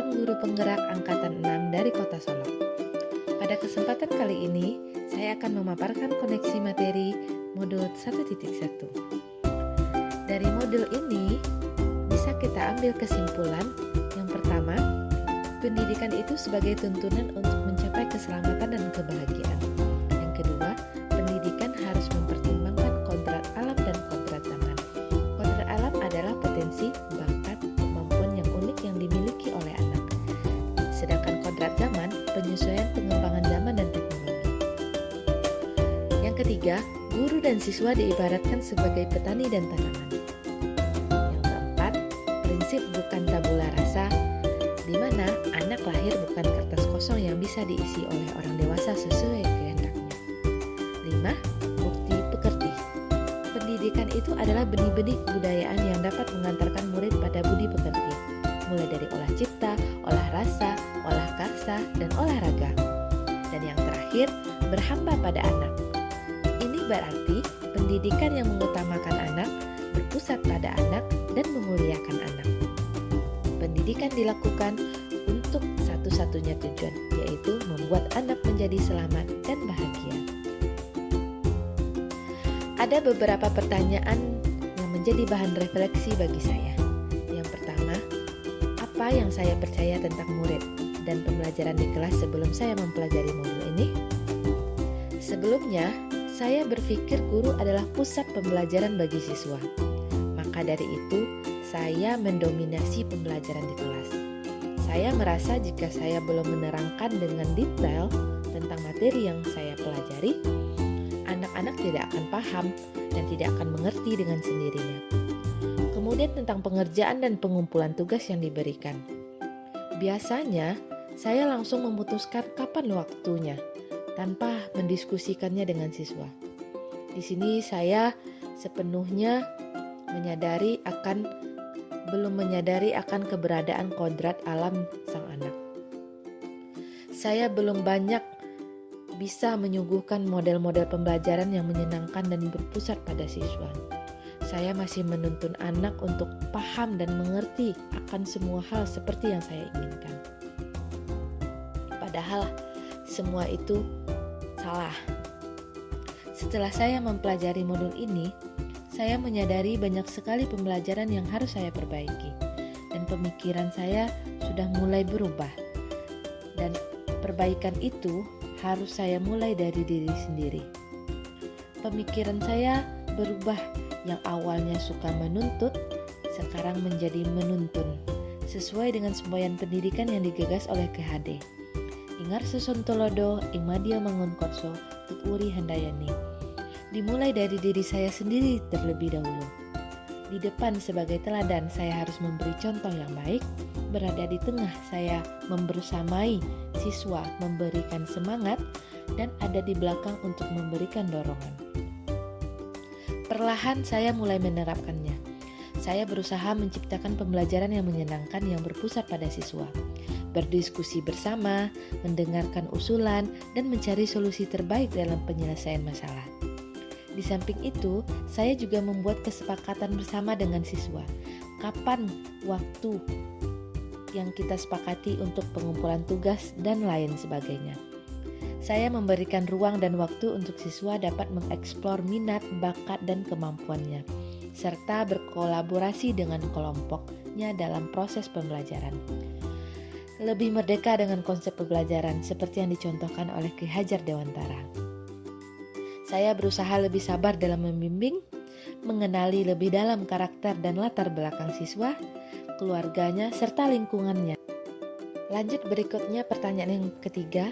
calon guru penggerak Angkatan 6 dari Kota Solok. Pada kesempatan kali ini, saya akan memaparkan koneksi materi modul 1.1. Dari modul ini, bisa kita ambil kesimpulan. Yang pertama, pendidikan itu sebagai tuntunan untuk mencapai keselamatan dan kebahagiaan. Yang kedua, pendidikan harus mempertimbangkan kodrat alam dan kodrat zaman. Kodrat alam adalah potensi, bakat, kemampuan yang unik yang dimiliki oleh anak. Sedangkan kodrat zaman, penyesuaian pengembangan zaman dan teknologi. Yang ketiga, guru dan siswa diibaratkan sebagai petani dan tanaman. Yang keempat, prinsip bukan tabula rasa, di mana anak lahir bukan kertas kosong yang bisa diisi oleh orang dewasa sesuai kehendaknya. 5. Bukti pekerti. Pendidikan itu adalah benih-benih kebudayaan yang dapat mengantarkan murid pada budi pekerti, mulai dari olah cipta, olah rasa, olah karsa, dan olahraga. Dan yang terakhir, berhamba pada anak. Ini berarti pendidikan yang mengutamakan anak, berpusat pada anak, dan memuliakan anak. Pendidikan dilakukan untuk satu-satunya tujuan, yaitu membuat anak menjadi selamat dan bahagia. Ada beberapa pertanyaan yang menjadi bahan refleksi bagi saya. Yang pertama, apa yang saya percaya tentang murid dan pembelajaran di kelas sebelum saya mempelajari modul ini? Sebelumnya, saya berpikir guru adalah pusat pembelajaran bagi siswa. Maka dari itu, saya mendominasi pembelajaran di kelas. Saya merasa jika saya belum menerangkan dengan detail tentang materi yang saya pelajari, anak-anak tidak akan paham dan tidak akan mengerti dengan sendirinya. Kemudian tentang pengerjaan dan pengumpulan tugas yang diberikan. Biasanya, saya langsung memutuskan kapan waktunya, tanpa mendiskusikannya dengan siswa. Di sini saya sepenuhnya belum menyadari akan keberadaan kodrat alam sang anak. Saya belum banyak bisa menyuguhkan model-model pembelajaran yang menyenangkan dan berpusat pada siswa. Saya masih menuntun anak untuk paham dan mengerti akan semua hal seperti yang saya inginkan. Padahal semua itu salah. Setelah saya mempelajari modul ini, saya menyadari banyak sekali pembelajaran yang harus saya perbaiki, dan pemikiran saya sudah mulai berubah. Dan perbaikan itu harus saya mulai dari diri sendiri. Pemikiran saya berubah, yang awalnya suka menuntut, sekarang menjadi menuntun, sesuai dengan semboyan pendidikan yang digagas oleh KHD. Ingar Susontolodo, Ing Madya Mangunkorso, Tutwuri Handayani. Dimulai dari diri saya sendiri terlebih dahulu. Di depan sebagai teladan, saya harus memberi contoh yang baik. Berada di tengah, saya membersamai siswa, memberikan semangat, dan ada di belakang untuk memberikan dorongan. Perlahan saya mulai menerapkannya. Saya berusaha menciptakan pembelajaran yang menyenangkan yang berpusat pada siswa. Berdiskusi bersama, mendengarkan usulan, dan mencari solusi terbaik dalam penyelesaian masalah. Di samping itu, saya juga membuat kesepakatan bersama dengan siswa. Kapan waktu yang kita sepakati untuk pengumpulan tugas dan lain sebagainya. Saya memberikan ruang dan waktu untuk siswa dapat mengeksplor minat, bakat, dan kemampuannya, serta berkolaborasi dengan kelompoknya dalam proses pembelajaran. Lebih merdeka dengan konsep pembelajaran seperti yang dicontohkan oleh Ki Hajar Dewantara. Saya berusaha lebih sabar dalam membimbing, mengenali lebih dalam karakter dan latar belakang siswa, keluarganya, serta lingkungannya. Lanjut berikutnya pertanyaan yang ketiga,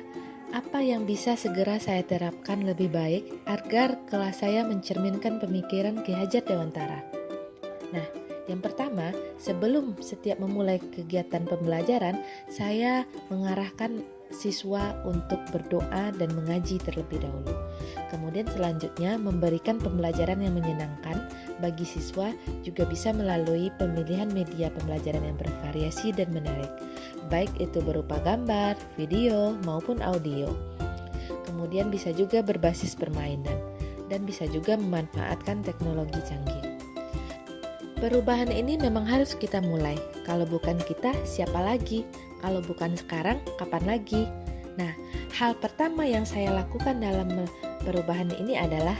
apa yang bisa segera saya terapkan lebih baik agar kelas saya mencerminkan pemikiran Ki Hajar Dewantara? Nah, yang pertama, sebelum setiap memulai kegiatan pembelajaran, saya mengarahkan siswa untuk berdoa dan mengaji terlebih dahulu. Kemudian selanjutnya memberikan pembelajaran yang menyenangkan bagi siswa juga bisa melalui pemilihan media pembelajaran yang bervariasi dan menarik, baik itu berupa gambar, video, maupun audio. Kemudian bisa juga berbasis permainan dan bisa juga memanfaatkan teknologi canggih. Perubahan ini memang harus kita mulai. Kalau bukan kita, siapa lagi? Kalau bukan sekarang, kapan lagi? Nah, hal pertama yang saya lakukan dalam perubahan ini adalah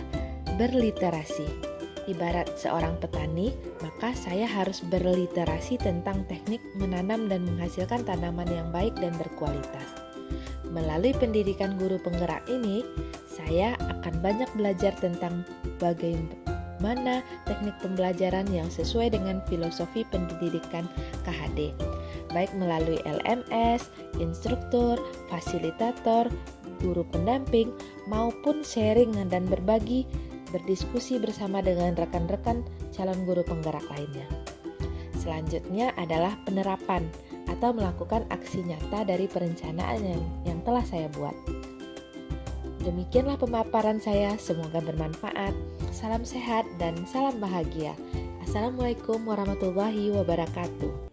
berliterasi. Ibarat seorang petani, maka saya harus berliterasi tentang teknik menanam dan menghasilkan tanaman yang baik dan berkualitas. Melalui pendidikan guru penggerak ini, saya akan banyak belajar tentang bagaimana teknik pembelajaran yang sesuai dengan filosofi pendidikan KHD, baik melalui LMS, instruktur, fasilitator, guru pendamping, maupun sharing dan berdiskusi bersama dengan rekan-rekan calon guru penggerak lainnya. Selanjutnya adalah penerapan atau melakukan aksi nyata dari perencanaan yang telah saya buat. Demikianlah pemaparan saya, semoga bermanfaat. Salam sehat dan salam bahagia. Assalamualaikum warahmatullahi wabarakatuh.